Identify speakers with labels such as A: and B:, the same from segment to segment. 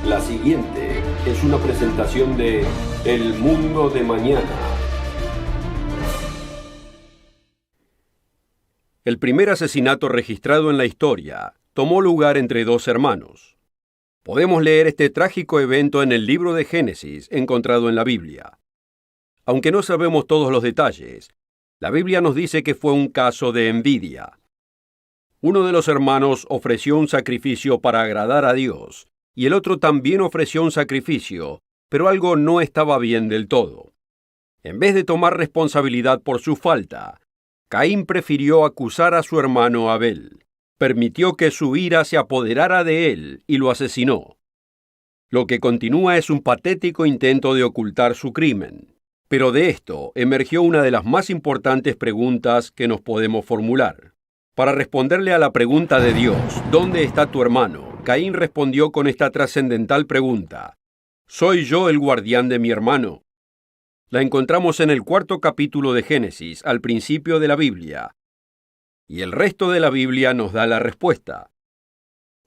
A: La siguiente es una presentación de El Mundo de Mañana. El primer asesinato registrado en la historia tomó lugar entre dos hermanos. Podemos leer este trágico evento en el libro de Génesis encontrado en la Biblia. Aunque no sabemos todos los detalles, la Biblia nos dice que fue un caso de envidia. Uno de los hermanos ofreció un sacrificio para agradar a Dios, y el otro también ofreció un sacrificio, pero algo no estaba bien del todo. En vez de tomar responsabilidad por su falta, Caín prefirió acusar a su hermano Abel. Permitió que su ira se apoderara de él y lo asesinó. Lo que continúa es un patético intento de ocultar su crimen. Pero de esto emergió una de las más importantes preguntas que nos podemos formular. Para responderle a la pregunta de Dios, ¿dónde está tu hermano?, Caín respondió con esta trascendental pregunta: ¿soy yo el guardián de mi hermano? La encontramos en el 4º capítulo de Génesis, al principio de la Biblia. Y el resto de la Biblia nos da la respuesta.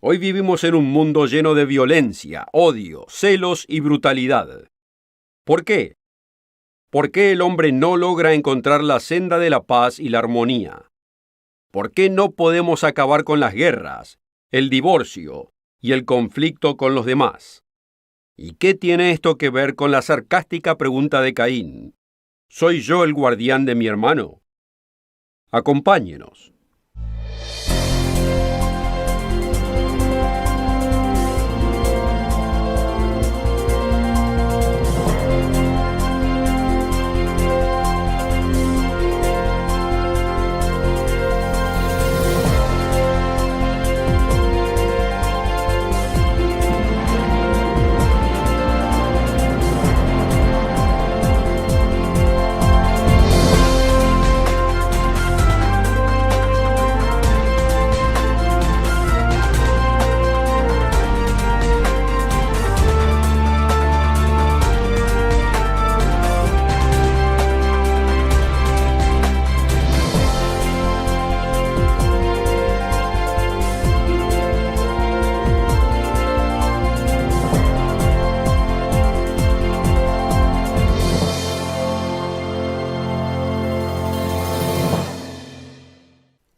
A: Hoy vivimos en un mundo lleno de violencia, odio, celos y brutalidad. ¿Por qué? ¿Por qué el hombre no logra encontrar la senda de la paz y la armonía? ¿Por qué no podemos acabar con las guerras, el divorcio y el conflicto con los demás? ¿Y qué tiene esto que ver con la sarcástica pregunta de Caín? ¿Soy yo el guardián de mi hermano? Acompáñenos.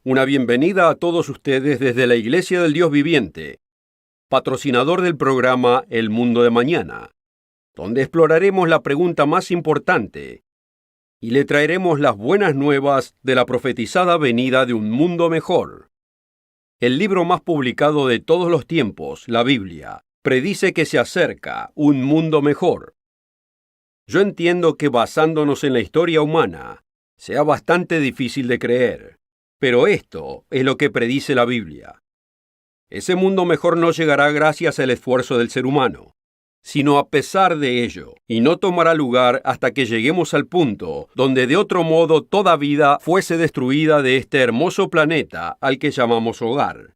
A: Una bienvenida a todos ustedes desde la Iglesia del Dios Viviente, patrocinador del programa El Mundo de Mañana, donde exploraremos la pregunta más importante y le traeremos las buenas nuevas de la profetizada venida de un mundo mejor. El libro más publicado de todos los tiempos, la Biblia, predice que se acerca un mundo mejor. Yo entiendo que basándonos en la historia humana, sea bastante difícil de creer. Pero esto es lo que predice la Biblia. Ese mundo mejor no llegará gracias al esfuerzo del ser humano, sino a pesar de ello, y no tomará lugar hasta que lleguemos al punto donde de otro modo toda vida fuese destruida de este hermoso planeta al que llamamos hogar.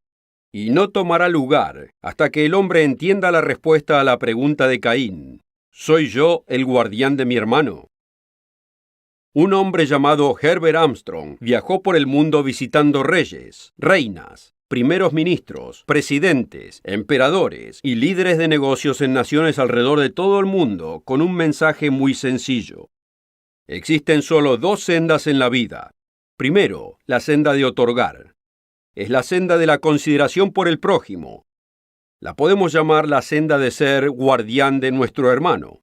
A: Y no tomará lugar hasta que el hombre entienda la respuesta a la pregunta de Caín: ¿soy yo el guardián de mi hermano? Un hombre llamado Herbert Armstrong viajó por el mundo visitando reyes, reinas, primeros ministros, presidentes, emperadores y líderes de negocios en naciones alrededor de todo el mundo con un mensaje muy sencillo. Existen solo dos sendas en la vida. Primero, la senda de otorgar. Es la senda de la consideración por el prójimo. La podemos llamar la senda de ser guardián de nuestro hermano.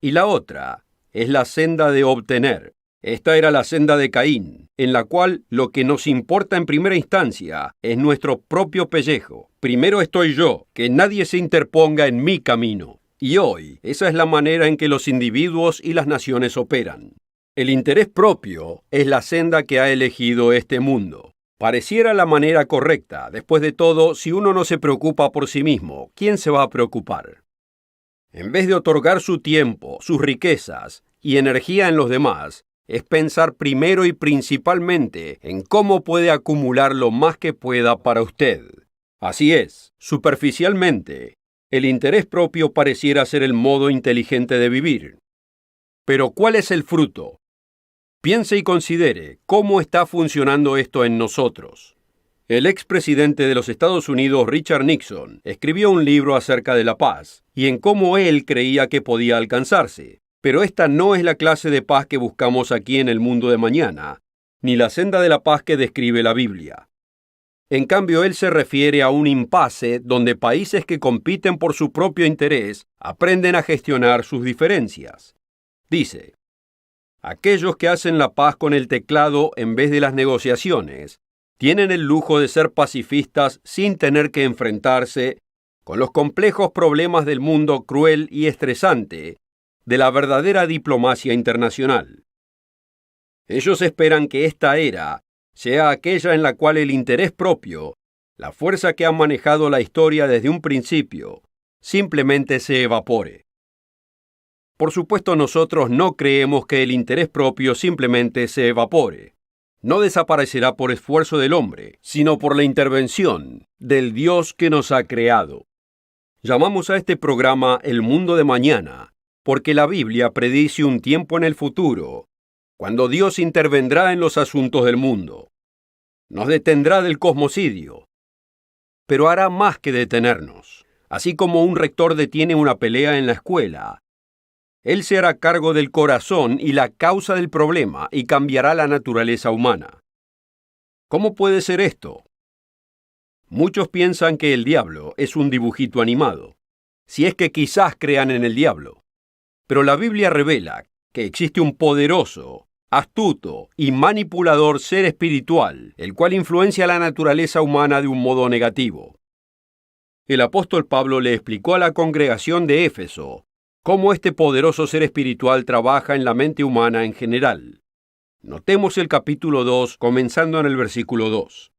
A: Y la otra es la senda de obtener. Esta era la senda de Caín, en la cual lo que nos importa en primera instancia es nuestro propio pellejo. Primero estoy yo, que nadie se interponga en mi camino. Y hoy, esa es la manera en que los individuos y las naciones operan. El interés propio es la senda que ha elegido este mundo. Pareciera la manera correcta. Después de todo, si uno no se preocupa por sí mismo, ¿quién se va a preocupar? En vez de otorgar su tiempo, sus riquezas y energía en los demás, es pensar primero y principalmente en cómo puede acumular lo más que pueda para usted. Así es, superficialmente, el interés propio pareciera ser el modo inteligente de vivir. Pero ¿cuál es el fruto? Piense y considere cómo está funcionando esto en nosotros. El expresidente de los Estados Unidos, Richard Nixon, escribió un libro acerca de la paz y en cómo él creía que podía alcanzarse. Pero esta no es la clase de paz que buscamos aquí en el mundo de mañana, ni la senda de la paz que describe la Biblia. En cambio, él se refiere a un impasse donde países que compiten por su propio interés aprenden a gestionar sus diferencias. Dice: aquellos que hacen la paz con el teclado en vez de las negociaciones tienen el lujo de ser pacifistas sin tener que enfrentarse con los complejos problemas del mundo cruel y estresante de la verdadera diplomacia internacional. Ellos esperan que esta era sea aquella en la cual el interés propio, la fuerza que ha manejado la historia desde un principio, simplemente se evapore. Por supuesto, nosotros no creemos que el interés propio simplemente se evapore. No desaparecerá por esfuerzo del hombre, sino por la intervención del Dios que nos ha creado. Llamamos a este programa El Mundo de Mañana, porque la Biblia predice un tiempo en el futuro, cuando Dios intervendrá en los asuntos del mundo. Nos detendrá del cosmocidio, pero hará más que detenernos. Así como un rector detiene una pelea en la escuela, Él se hará cargo del corazón y la causa del problema y cambiará la naturaleza humana. ¿Cómo puede ser esto? Muchos piensan que el diablo es un dibujito animado, si es que quizás crean en el diablo. Pero la Biblia revela que existe un poderoso, astuto y manipulador ser espiritual, el cual influencia la naturaleza humana de un modo negativo. El apóstol Pablo le explicó a la congregación de Éfeso cómo este poderoso ser espiritual trabaja en la mente humana en general. Notemos el capítulo 2, comenzando en el versículo 2.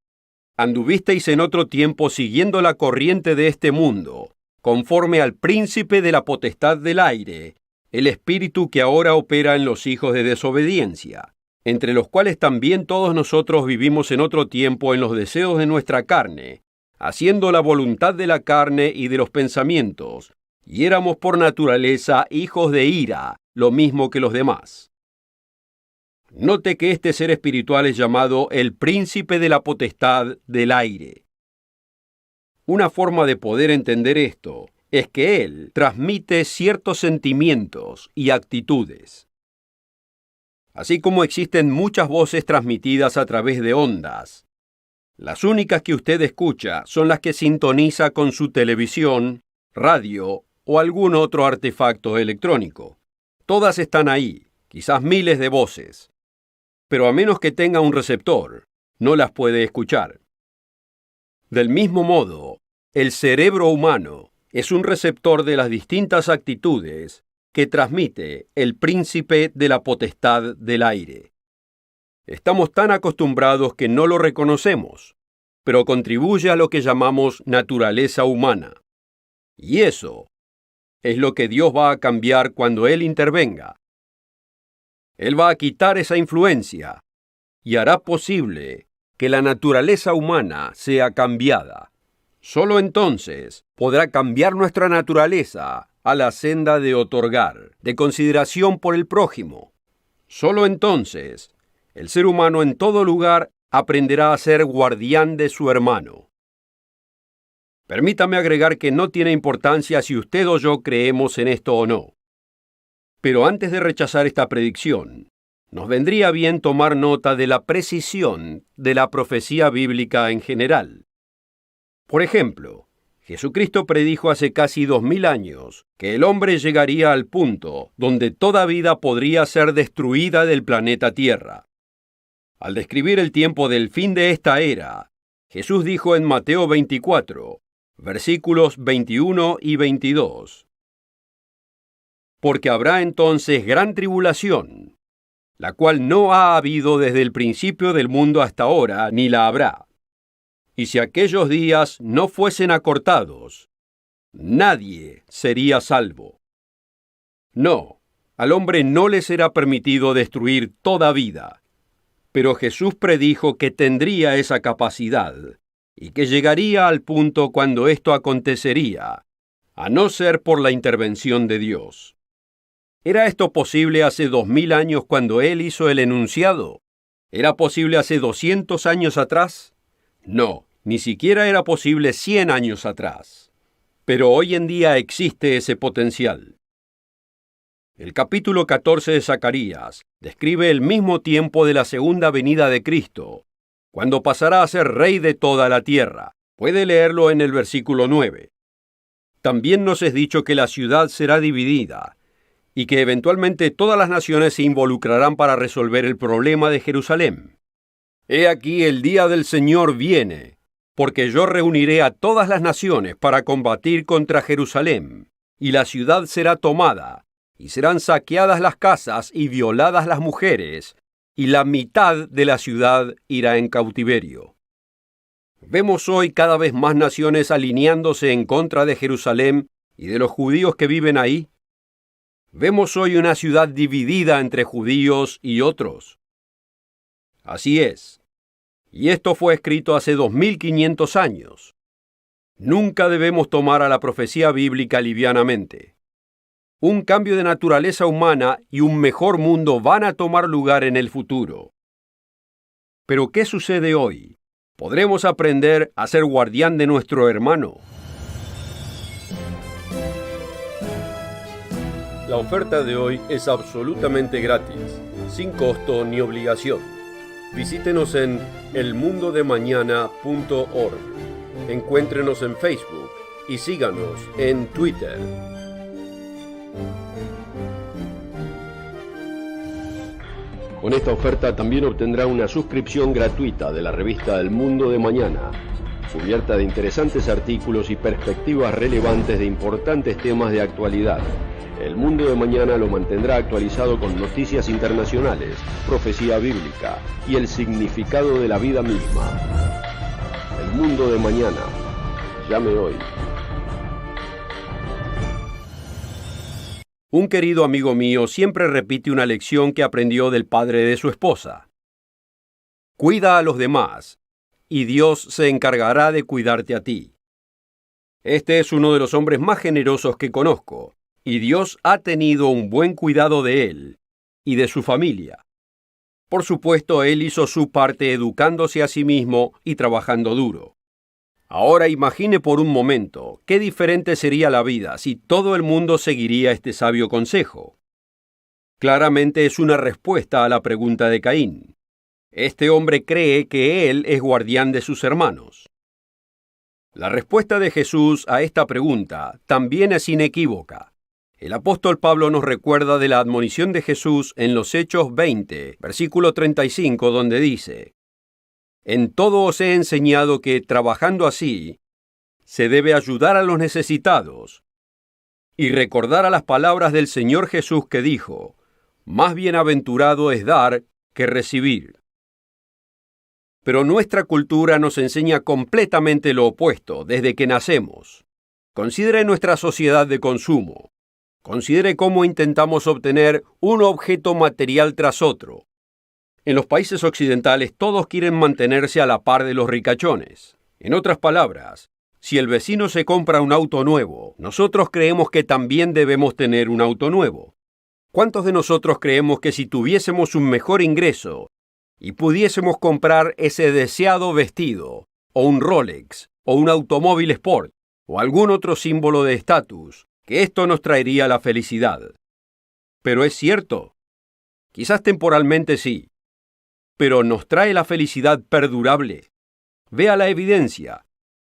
A: Anduvisteis en otro tiempo siguiendo la corriente de este mundo, conforme al príncipe de la potestad del aire, el espíritu que ahora opera en los hijos de desobediencia, entre los cuales también todos nosotros vivimos en otro tiempo en los deseos de nuestra carne, haciendo la voluntad de la carne y de los pensamientos, y éramos por naturaleza hijos de ira, lo mismo que los demás. Note que este ser espiritual es llamado el príncipe de la potestad del aire. Una forma de poder entender esto es que él transmite ciertos sentimientos y actitudes. Así como existen muchas voces transmitidas a través de ondas, las únicas que usted escucha son las que sintoniza con su televisión, radio o algún otro artefacto electrónico. Todas están ahí, quizás miles de voces, pero a menos que tenga un receptor, no las puede escuchar. Del mismo modo, el cerebro humano es un receptor de las distintas actitudes que transmite el príncipe de la potestad del aire. Estamos tan acostumbrados que no lo reconocemos, pero contribuye a lo que llamamos naturaleza humana. Y eso es lo que Dios va a cambiar cuando Él intervenga. Él va a quitar esa influencia y hará posible que la naturaleza humana sea cambiada. Solo entonces podrá cambiar nuestra naturaleza a la senda de otorgar, de consideración por el prójimo. Solo entonces el ser humano en todo lugar aprenderá a ser guardián de su hermano. Permítame agregar que no tiene importancia si usted o yo creemos en esto o no. Pero antes de rechazar esta predicción, nos vendría bien tomar nota de la precisión de la profecía bíblica en general. Por ejemplo, Jesucristo predijo hace casi 2000 años que el hombre llegaría al punto donde toda vida podría ser destruida del planeta Tierra. Al describir el tiempo del fin de esta era, Jesús dijo en Mateo 24, versículos 21 y 22, porque habrá entonces gran tribulación, la cual no ha habido desde el principio del mundo hasta ahora, ni la habrá. Y si aquellos días no fuesen acortados, nadie sería salvo. No, al hombre no le será permitido destruir toda vida. Pero Jesús predijo que tendría esa capacidad y que llegaría al punto cuando esto acontecería, a no ser por la intervención de Dios. ¿Era esto posible hace 2000 años cuando Él hizo el enunciado? ¿Era posible hace 200 años atrás? No, ni siquiera era posible 100 años atrás. Pero hoy en día existe ese potencial. El capítulo 14 de Zacarías describe el mismo tiempo de la segunda venida de Cristo, cuando pasará a ser rey de toda la tierra. Puede leerlo en el versículo 9. También nos es dicho que la ciudad será dividida y que eventualmente todas las naciones se involucrarán para resolver el problema de Jerusalén. He aquí el día del Señor viene, porque yo reuniré a todas las naciones para combatir contra Jerusalén, y la ciudad será tomada, y serán saqueadas las casas y violadas las mujeres, y la mitad de la ciudad irá en cautiverio. Vemos hoy cada vez más naciones alineándose en contra de Jerusalén y de los judíos que viven ahí. Vemos hoy una ciudad dividida entre judíos y otros. Así es. Y esto fue escrito hace 2500 años. Nunca debemos tomar a la profecía bíblica livianamente. Un cambio de naturaleza humana y un mejor mundo van a tomar lugar en el futuro. Pero ¿qué sucede hoy? ¿Podremos aprender a ser guardián de nuestro hermano? La oferta de hoy es absolutamente gratis, sin costo ni obligación. Visítenos en elmundodemañana.org. Encuéntrenos en Facebook y síganos en Twitter. Con esta oferta también obtendrá una suscripción gratuita de la revista El Mundo de Mañana, cubierta de interesantes artículos y perspectivas relevantes de importantes temas de actualidad. El Mundo de Mañana lo mantendrá actualizado con noticias internacionales, profecía bíblica y el significado de la vida misma. El Mundo de Mañana. Llame hoy. Un querido amigo mío siempre repite una lección que aprendió del padre de su esposa. Cuida a los demás, y Dios se encargará de cuidarte a ti. Este es uno de los hombres más generosos que conozco, y Dios ha tenido un buen cuidado de él y de su familia. Por supuesto, él hizo su parte educándose a sí mismo y trabajando duro. Ahora imagine por un momento qué diferente sería la vida si todo el mundo seguiría este sabio consejo. Claramente es una respuesta a la pregunta de Caín. Este hombre cree que él es guardián de sus hermanos. La respuesta de Jesús a esta pregunta también es inequívoca. El apóstol Pablo nos recuerda de la admonición de Jesús en los Hechos 20, versículo 35, donde dice: En todo os he enseñado que, trabajando así, se debe ayudar a los necesitados y recordar a las palabras del Señor Jesús que dijo: Más bienaventurado es dar que recibir. Pero nuestra cultura nos enseña completamente lo opuesto desde que nacemos. Considere nuestra sociedad de consumo. Considere cómo intentamos obtener un objeto material tras otro. En los países occidentales todos quieren mantenerse a la par de los ricachones. En otras palabras, si el vecino se compra un auto nuevo, nosotros creemos que también debemos tener un auto nuevo. ¿Cuántos de nosotros creemos que si tuviésemos un mejor ingreso y pudiésemos comprar ese deseado vestido, o un Rolex, o un automóvil Sport, o algún otro símbolo de estatus, que esto nos traería la felicidad? Pero es cierto. Quizás temporalmente sí. Pero ¿nos trae la felicidad perdurable? Vea la evidencia.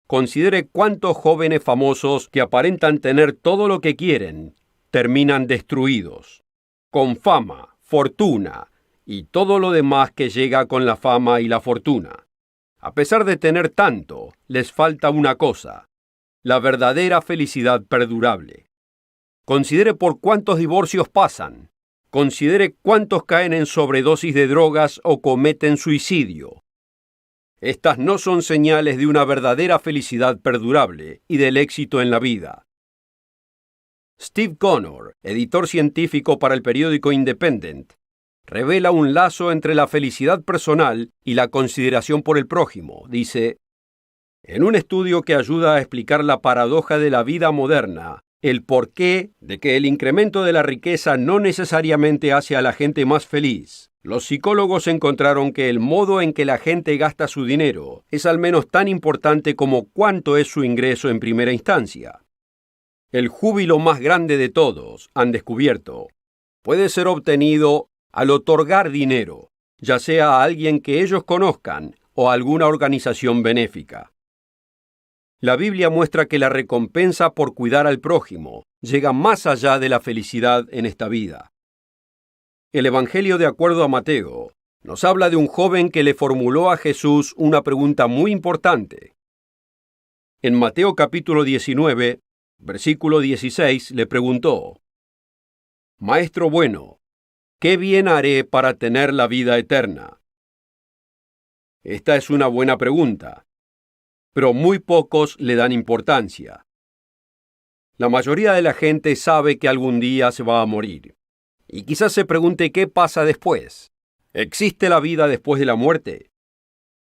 A: Considere cuántos jóvenes famosos que aparentan tener todo lo que quieren terminan destruidos, con fama, fortuna y todo lo demás que llega con la fama y la fortuna. A pesar de tener tanto, les falta una cosa: la verdadera felicidad perdurable. Considere por cuántos divorcios pasan. Considere cuántos caen en sobredosis de drogas o cometen suicidio. Estas no son señales de una verdadera felicidad perdurable y del éxito en la vida. Steve Connor, editor científico para el periódico Independent, revela un lazo entre la felicidad personal y la consideración por el prójimo. Dice: en un estudio que ayuda a explicar la paradoja de la vida moderna, el porqué de que el incremento de la riqueza no necesariamente hace a la gente más feliz, Los psicólogos encontraron que el modo en que la gente gasta su dinero es al menos tan importante como cuánto es su ingreso en primera instancia. El júbilo más grande de todos, han descubierto, puede ser obtenido al otorgar dinero, ya sea a alguien que ellos conozcan o a alguna organización benéfica. La Biblia muestra que la recompensa por cuidar al prójimo llega más allá de la felicidad en esta vida. El Evangelio de acuerdo a Mateo nos habla de un joven que le formuló a Jesús una pregunta muy importante. En Mateo capítulo 19, versículo 16, le preguntó: Maestro bueno, ¿qué bien haré para tener la vida eterna? Esta es una buena pregunta, pero muy pocos le dan importancia. La mayoría de la gente sabe que algún día se va a morir, y quizás se pregunte qué pasa después. ¿Existe la vida después de la muerte?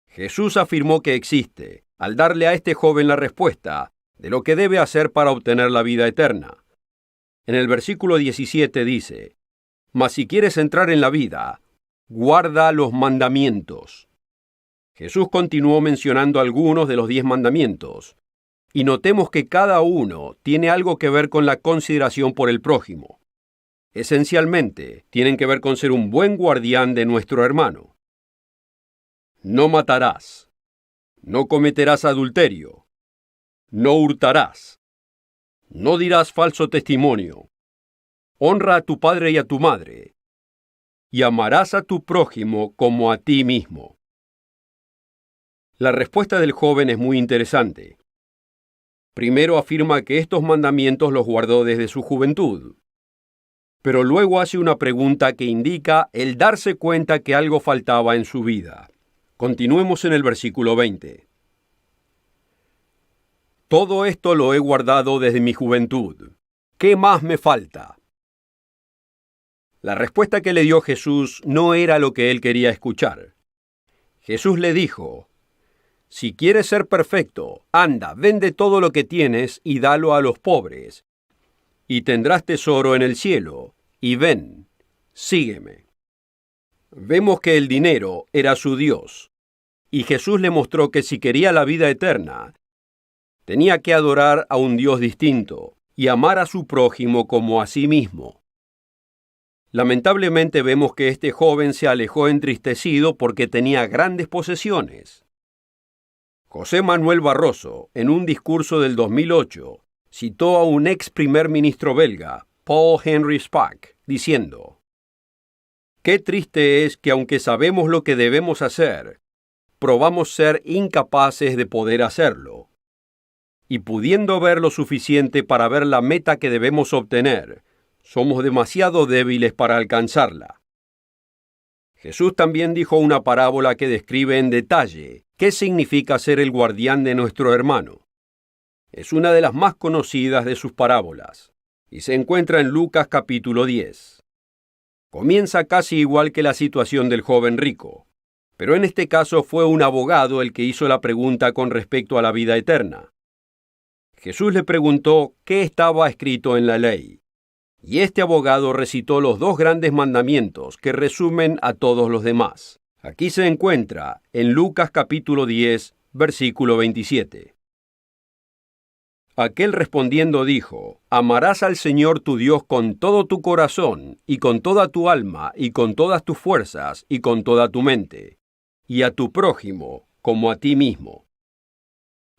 A: Jesús afirmó que existe, al darle a este joven la respuesta de lo que debe hacer para obtener la vida eterna. En el versículo 17 dice: Mas si quieres entrar en la vida, guarda los mandamientos. Jesús continuó mencionando algunos de los 10 mandamientos, y notemos que cada uno tiene algo que ver con la consideración por el prójimo. Esencialmente, tienen que ver con ser un buen guardián de nuestro hermano. No matarás. No cometerás adulterio. No hurtarás. No dirás falso testimonio. Honra a tu padre y a tu madre. Y amarás a tu prójimo como a ti mismo. La respuesta del joven es muy interesante. Primero afirma que estos mandamientos los guardó desde su juventud, pero luego hace una pregunta que indica el darse cuenta que algo faltaba en su vida. Continuemos en el versículo 20. Todo esto lo he guardado desde mi juventud. ¿Qué más me falta? La respuesta que le dio Jesús no era lo que él quería escuchar. Jesús le dijo: Si quieres ser perfecto, anda, vende todo lo que tienes y dalo a los pobres, y tendrás tesoro en el cielo, y ven, sígueme. Vemos que el dinero era su Dios, y Jesús le mostró que si quería la vida eterna, tenía que adorar a un Dios distinto y amar a su prójimo como a sí mismo. Lamentablemente vemos que este joven se alejó entristecido porque tenía grandes posesiones. José Manuel Barroso, en un discurso del 2008, citó a un ex primer ministro belga, Paul Henry Spaak, diciendo: «Qué triste es que aunque sabemos lo que debemos hacer, probamos ser incapaces de poder hacerlo. Y pudiendo ver lo suficiente para ver la meta que debemos obtener, somos demasiado débiles para alcanzarla». Jesús también dijo una parábola que describe en detalle qué significa ser el guardián de nuestro hermano. Es una de las más conocidas de sus parábolas, y se encuentra en Lucas capítulo 10. Comienza casi igual que la situación del joven rico, pero en este caso fue un abogado el que hizo la pregunta con respecto a la vida eterna. Jesús le preguntó qué estaba escrito en la ley, y este abogado recitó los 2 grandes mandamientos que resumen a todos los demás. Aquí se encuentra en Lucas capítulo 10, versículo 27. Aquel respondiendo dijo: «Amarás al Señor tu Dios con todo tu corazón, y con toda tu alma, y con todas tus fuerzas, y con toda tu mente, y a tu prójimo como a ti mismo».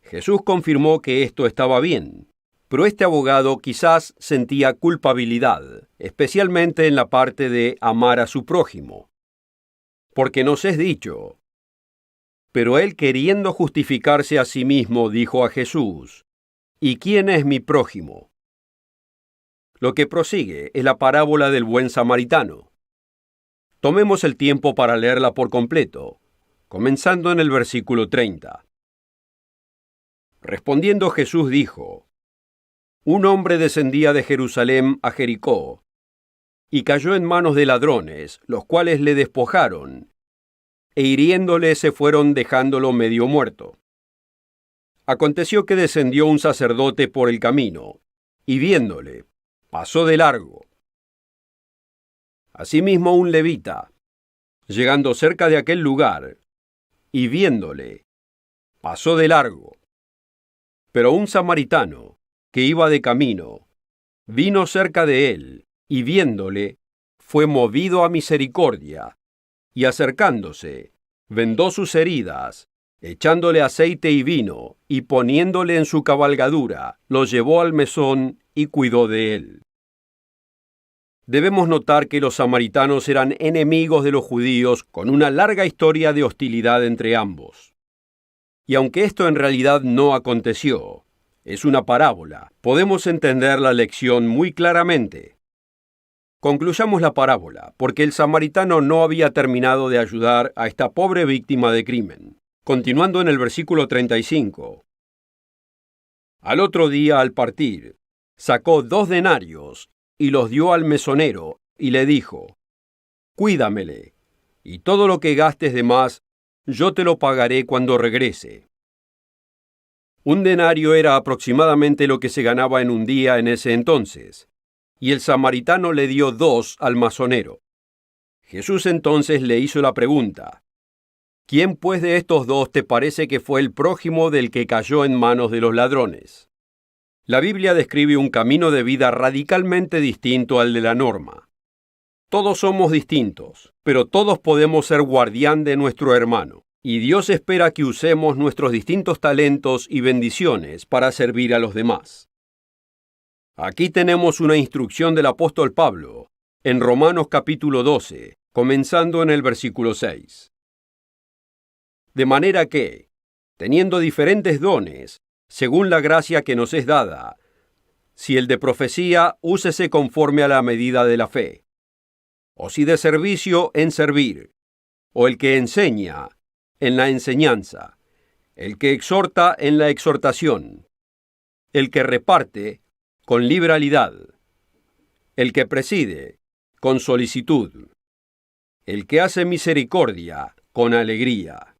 A: Jesús confirmó que esto estaba bien, pero este abogado quizás sentía culpabilidad, especialmente en la parte de amar a su prójimo. Porque nos es dicho: «Pero él, queriendo justificarse a sí mismo, dijo a Jesús: ¿Y quién es mi prójimo?». Lo que prosigue es la parábola del buen samaritano. Tomemos el tiempo para leerla por completo, comenzando en el versículo 30. Respondiendo Jesús dijo: «Un hombre descendía de Jerusalén a Jericó, y cayó en manos de ladrones, los cuales le despojaron, e hiriéndole se fueron dejándolo medio muerto. Aconteció que descendió un sacerdote por el camino, y viéndole, pasó de largo. Asimismo un levita, Llegando cerca de aquel lugar, y viéndole, pasó de largo. Pero un samaritano, que iba de camino, vino cerca de él, y viéndole, fue movido a misericordia, y acercándose, vendó sus heridas, echándole aceite y vino, y poniéndole en su cabalgadura, lo llevó al mesón y cuidó de él. Debemos notar que los samaritanos eran enemigos de los judíos con una larga historia de hostilidad entre ambos. Y aunque esto en realidad no aconteció, es una parábola, podemos entender la lección muy claramente. Concluyamos la parábola, porque el samaritano no había terminado de ayudar a esta pobre víctima de crimen. Continuando en el versículo 35. Al otro día, al partir, sacó 2 denarios y los dio al mesonero, y le dijo: Cuídamele, y todo lo que gastes de más, yo te lo pagaré cuando regrese. Un denario era aproximadamente lo que se ganaba en un día en ese entonces, y el samaritano le dio 2 al masonero. Jesús entonces le hizo la pregunta: ¿Quién pues de estos 2 te parece que fue el prójimo del que cayó en manos de los ladrones? La Biblia describe un camino de vida radicalmente distinto al de la norma. Todos somos distintos, pero todos podemos ser guardián de nuestro hermano, y Dios espera que usemos nuestros distintos talentos y bendiciones para servir a los demás. Aquí tenemos una instrucción del apóstol Pablo, en Romanos capítulo 12, comenzando en el versículo 6. De manera que, teniendo diferentes dones, según la gracia que nos es dada, si el de profecía, úsese conforme a la medida de la fe, o si de servicio, en servir, o el que enseña, en la enseñanza, el que exhorta, en la exhortación, el que reparte, con liberalidad, el que preside, con solicitud, el que hace misericordia, con alegría.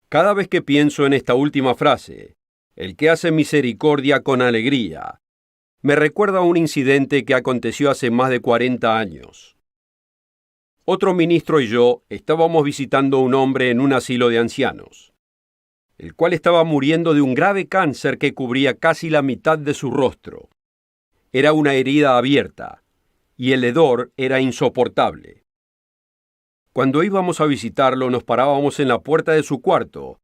A: Cada vez que pienso en esta última frase, el que hace misericordia con alegría, me recuerda a un incidente que aconteció hace más de 40 años. Otro ministro y yo estábamos visitando a un hombre en un asilo de ancianos, el cual estaba muriendo de un grave cáncer que cubría casi la mitad de su rostro. Era una herida abierta, y el hedor era insoportable. Cuando íbamos a visitarlo, nos parábamos en la puerta de su cuarto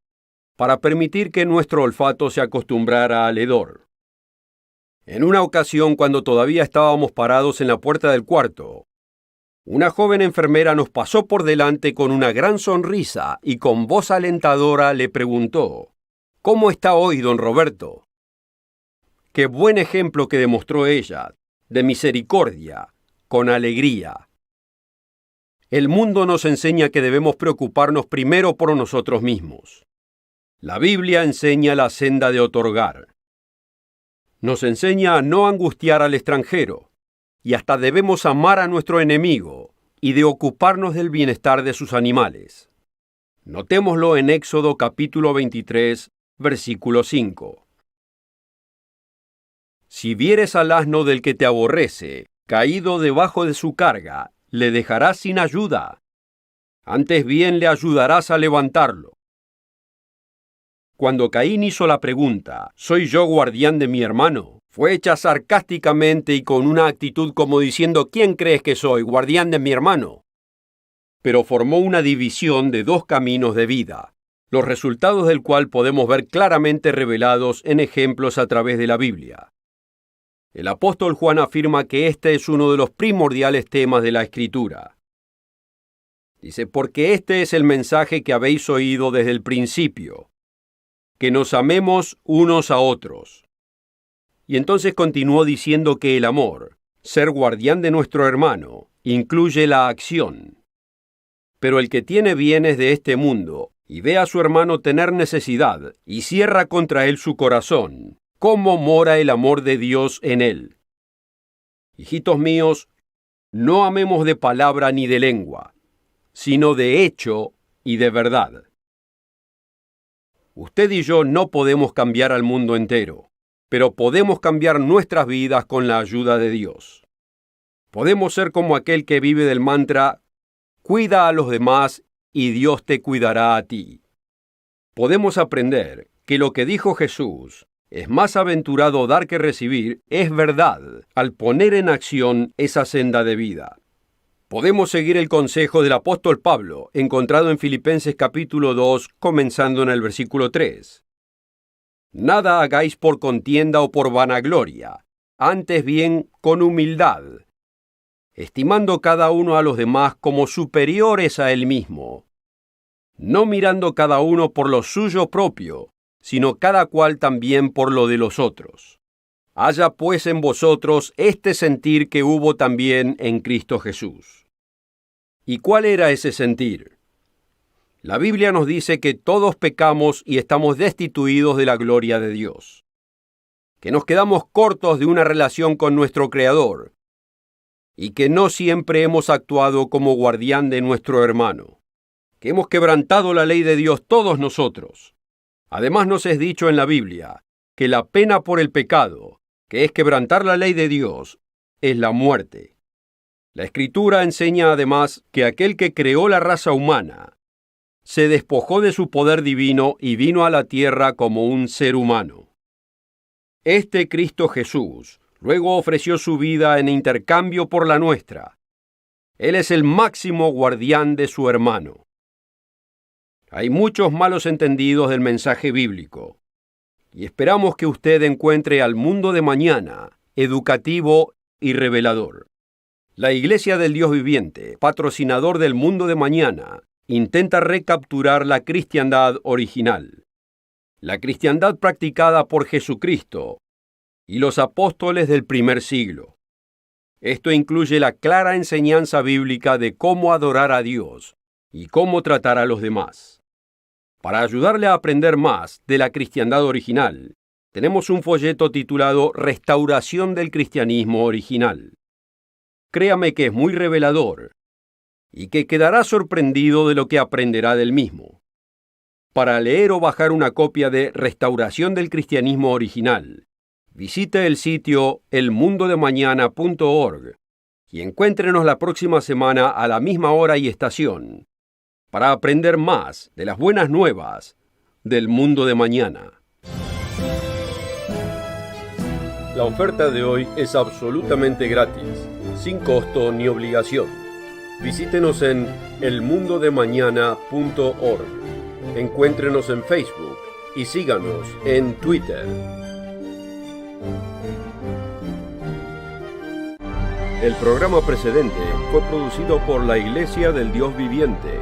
A: para permitir que nuestro olfato se acostumbrara al hedor. En una ocasión, cuando todavía estábamos parados en la puerta del cuarto, una joven enfermera nos pasó por delante con una gran sonrisa y con voz alentadora le preguntó: ¿Cómo está hoy, don Roberto? Qué buen ejemplo que demostró ella, de misericordia, con alegría. El mundo nos enseña que debemos preocuparnos primero por nosotros mismos. La Biblia enseña la senda de otorgar. Nos enseña a no angustiar al extranjero, y hasta debemos amar a nuestro enemigo y de ocuparnos del bienestar de sus animales. Notémoslo en Éxodo capítulo 23, versículo 5. Si vieres al asno del que te aborrece, caído debajo de su carga, le dejarás sin ayuda. Antes bien le ayudarás a levantarlo. Cuando Caín hizo la pregunta, ¿soy yo guardián de mi hermano?, fue hecha sarcásticamente y con una actitud como diciendo: ¿Quién crees que soy, guardián de mi hermano? Pero formó una división de 2 caminos de vida, los resultados del cual podemos ver claramente revelados en ejemplos a través de la Biblia. El apóstol Juan afirma que este es uno de los primordiales temas de la Escritura. Dice: porque este es el mensaje que habéis oído desde el principio, que nos amemos unos a otros. Y entonces continuó diciendo que el amor, ser guardián de nuestro hermano, incluye la acción. Pero el que tiene bienes de este mundo y ve a su hermano tener necesidad y cierra contra él su corazón, ¿cómo mora el amor de Dios en él? Hijitos míos, no amemos de palabra ni de lengua, sino de hecho y de verdad. Usted y yo no podemos cambiar al mundo entero, pero podemos cambiar nuestras vidas con la ayuda de Dios. Podemos ser como aquel que vive del mantra: Cuida a los demás y Dios te cuidará a ti. Podemos aprender que lo que dijo Jesús, es más aventurado dar que recibir, es verdad al poner en acción esa senda de vida. Podemos seguir el consejo del apóstol Pablo, encontrado en Filipenses capítulo 2, comenzando en el versículo 3. Nada hagáis por contienda o por vanagloria, antes bien con humildad, estimando cada uno a los demás como superiores a él mismo, no mirando cada uno por lo suyo propio, sino cada cual también por lo de los otros. Haya pues en vosotros este sentir que hubo también en Cristo Jesús. ¿Y cuál era ese sentir? La Biblia nos dice que todos pecamos y estamos destituidos de la gloria de Dios, que nos quedamos cortos de una relación con nuestro Creador y que no siempre hemos actuado como guardián de nuestro hermano, que hemos quebrantado la ley de Dios todos nosotros. Además nos es dicho en la Biblia que la pena por el pecado, que es quebrantar la ley de Dios, es la muerte. La Escritura enseña además que aquel que creó la raza humana se despojó de su poder divino y vino a la tierra como un ser humano. Este Cristo Jesús luego ofreció su vida en intercambio por la nuestra. Él es el máximo guardián de su hermano. Hay muchos malos entendidos del mensaje bíblico, y esperamos que usted encuentre al mundo de mañana educativo y revelador. La Iglesia del Dios Viviente, patrocinador del mundo de mañana, intenta recapturar la cristiandad original, la cristiandad practicada por Jesucristo y los apóstoles del primer siglo. Esto incluye la clara enseñanza bíblica de cómo adorar a Dios y cómo tratar a los demás. Para ayudarle a aprender más de la cristiandad original, tenemos un folleto titulado Restauración del Cristianismo Original. Créame que es muy revelador y que quedará sorprendido de lo que aprenderá del mismo. Para leer o bajar una copia de Restauración del Cristianismo Original, visite el sitio elmundodemañana.org y encuéntrenos la próxima semana a la misma hora y estación para aprender más de las buenas nuevas del mundo de mañana. La oferta de hoy es absolutamente gratis, sin costo ni obligación. Visítenos en elmundodemañana.org. Encuéntrenos en Facebook y síganos en Twitter. El programa precedente fue producido por la Iglesia del Dios Viviente.